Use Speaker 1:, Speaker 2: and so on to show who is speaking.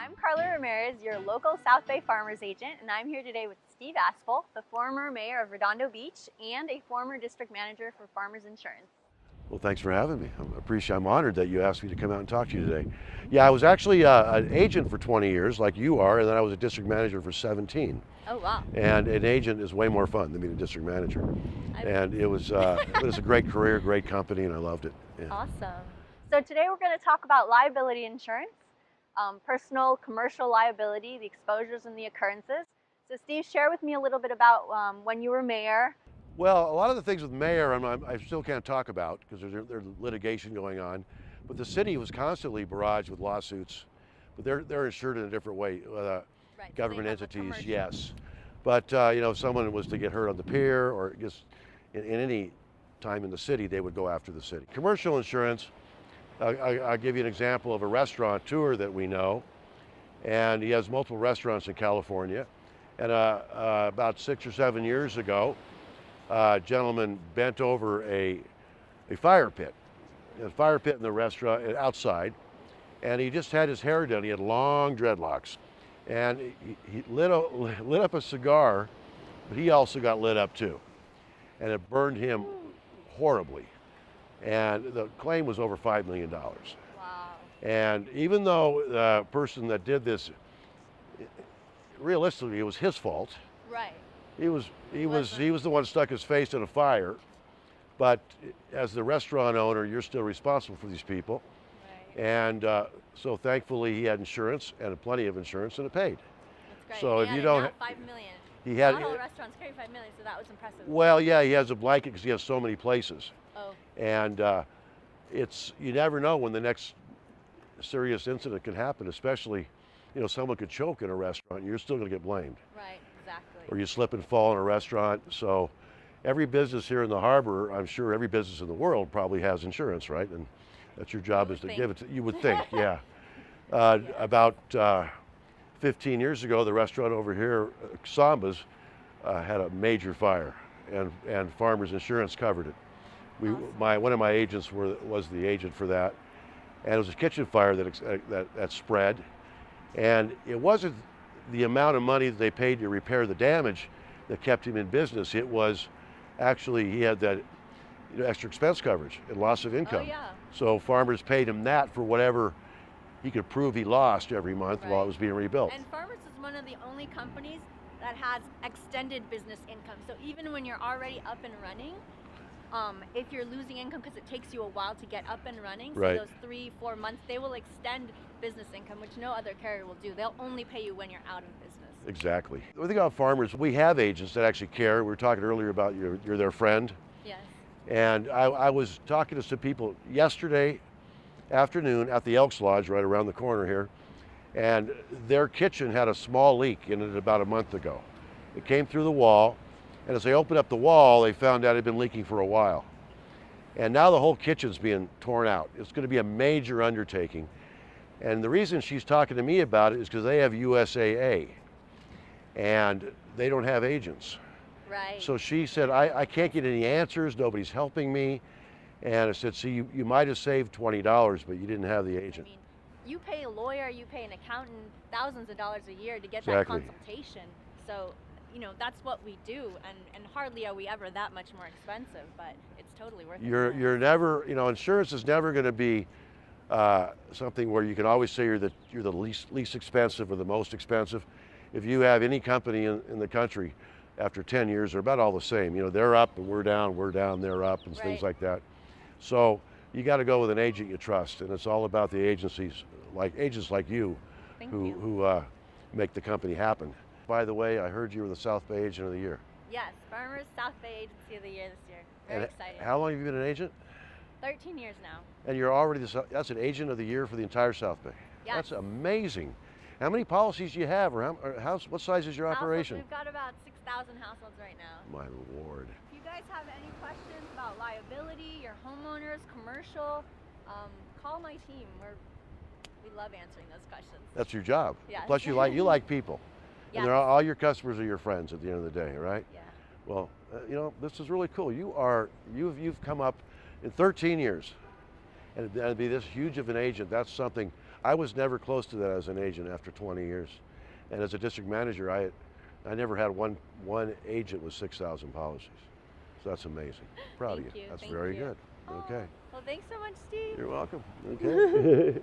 Speaker 1: I'm Carla Ramirez, your local South Bay farmers agent, and I'm here today with Steve Aspel, the former mayor of Redondo Beach and a former district manager for Farmers Insurance.
Speaker 2: Well, thanks for having me. I'm honored that you asked me to come out and talk to you today. Yeah, I was actually an agent for 20 years, like you are, and then I was a district manager for 17.
Speaker 1: Oh, wow.
Speaker 2: And an agent is way more fun than being a district manager. And it was a great career, great company, and I loved it. Yeah.
Speaker 1: Awesome. So today we're going to talk about liability insurance, personal, commercial liability, the exposures and the occurrences. So Steve, share with me a little bit about when you were mayor.
Speaker 2: Well, a lot of the things with mayor I still can't talk about because there's litigation going on, but the city was constantly barraged with lawsuits, but they're insured in a different way.
Speaker 1: Right,
Speaker 2: government entities, yes. But if someone was to get hurt on the pier or just in any time in the city, they would go after the city. Commercial insurance, I'll give you an example of a restaurateur that we know, and he has multiple restaurants in California. And about 6 or 7 years ago, a gentleman bent over a fire pit in the restaurant outside, and he just had his hair done. He had long dreadlocks, and he lit up a cigar, but he also got lit up too, and it burned him horribly. And the claim was over $5 million.
Speaker 1: Wow.
Speaker 2: And even though the person that did this, realistically, it was his fault.
Speaker 1: Right.
Speaker 2: He was the one who stuck his face in a fire, but as the restaurant owner, you're still responsible for these people.
Speaker 1: Right.
Speaker 2: And so thankfully he had insurance and plenty of insurance, and it paid.
Speaker 1: That's great.
Speaker 2: So if you don't,
Speaker 1: not $5 million.
Speaker 2: He had.
Speaker 1: Not all restaurants carry $5 million, so that was impressive.
Speaker 2: Well, yeah, he has a blanket because he has so many places.
Speaker 1: Oh.
Speaker 2: And you never know when the next serious incident can happen, especially, someone could choke in a restaurant and you're still going to get blamed.
Speaker 1: Right, exactly.
Speaker 2: Or you slip and fall in a restaurant. So every business here in the harbor, I'm sure every business in the world probably has insurance, right? And that's your job, is to give it to, you would think, yeah. About 15 years ago, the restaurant over here, Samba's, had a major fire, and Farmers Insurance covered it.
Speaker 1: Awesome.
Speaker 2: One of my agents was the agent for that, and it was a kitchen fire that spread, and it wasn't the amount of money that they paid to repair the damage that kept him in business. It was actually, he had that extra expense coverage and loss of income.
Speaker 1: Oh, yeah.
Speaker 2: So farmers paid him that for whatever he could prove he lost every month while it was being rebuilt.
Speaker 1: And Farmers is one of the only companies that has extended business income. So even when you're already up and running, if you're losing income because it takes you a while to get up and running, so those 3-4 months, they will extend business income, which no other carrier will do. They'll only pay you when you're out of business.
Speaker 2: Exactly. The thing about Farmers, we have agents that actually care. We were talking earlier about you're their friend.
Speaker 1: Yes.
Speaker 2: And I was talking to some people yesterday afternoon at the Elks Lodge right around the corner here, and their kitchen had a small leak in it about a month ago. It came through the wall, and as they opened up the wall, they found out it had been leaking for a while. And now the whole kitchen's being torn out. It's going to be a major undertaking. And the reason she's talking to me about it is because they have USAA, and they don't have agents.
Speaker 1: Right.
Speaker 2: So she said, I can't get any answers, nobody's helping me. And I said, see, you might have saved $20, but you didn't have the agent.
Speaker 1: I mean, you pay a lawyer, you pay an accountant thousands of dollars a year to get that consultation. So, that's what we do, and hardly are we ever that much more expensive, but it's totally worth it.
Speaker 2: You're never, insurance is never going to be something where you can always say you're the least expensive or the most expensive. If you have any company in the country, after 10 years, they're about all the same. They're up and we're down, they're up, and things like that. So you got to go with an agent you trust, and it's all about the agents like you who make the company happen. By the way, I heard you were the South Bay Agent of the Year.
Speaker 1: Yes, Farmers South Bay Agency of the Year this year. Very excited.
Speaker 2: How long have you been an agent?
Speaker 1: 13 years now.
Speaker 2: And you're already that's an Agent of the Year for the entire South Bay.
Speaker 1: Yes.
Speaker 2: That's amazing. How many policies do you have, or what size is your operation?
Speaker 1: We've got about 6,000 households right now.
Speaker 2: My Lord.
Speaker 1: If you guys have any questions about liability, your homeowners, commercial, call my team. We love answering those questions.
Speaker 2: That's your job.
Speaker 1: Yes.
Speaker 2: Plus you like people.
Speaker 1: Yes.
Speaker 2: And all your customers are your friends at the end of the day, right?
Speaker 1: Yeah.
Speaker 2: Well, this is really cool. You've come up in 13 years, and to be this huge of an agent, that's something I was never close to that as an agent after 20 years. And as a district manager, I never had one agent with 6,000 policies. So that's amazing. Proud of you. That's very good.
Speaker 1: Oh,
Speaker 2: Okay.
Speaker 1: well, thanks so much, Steve.
Speaker 2: You're welcome. Okay.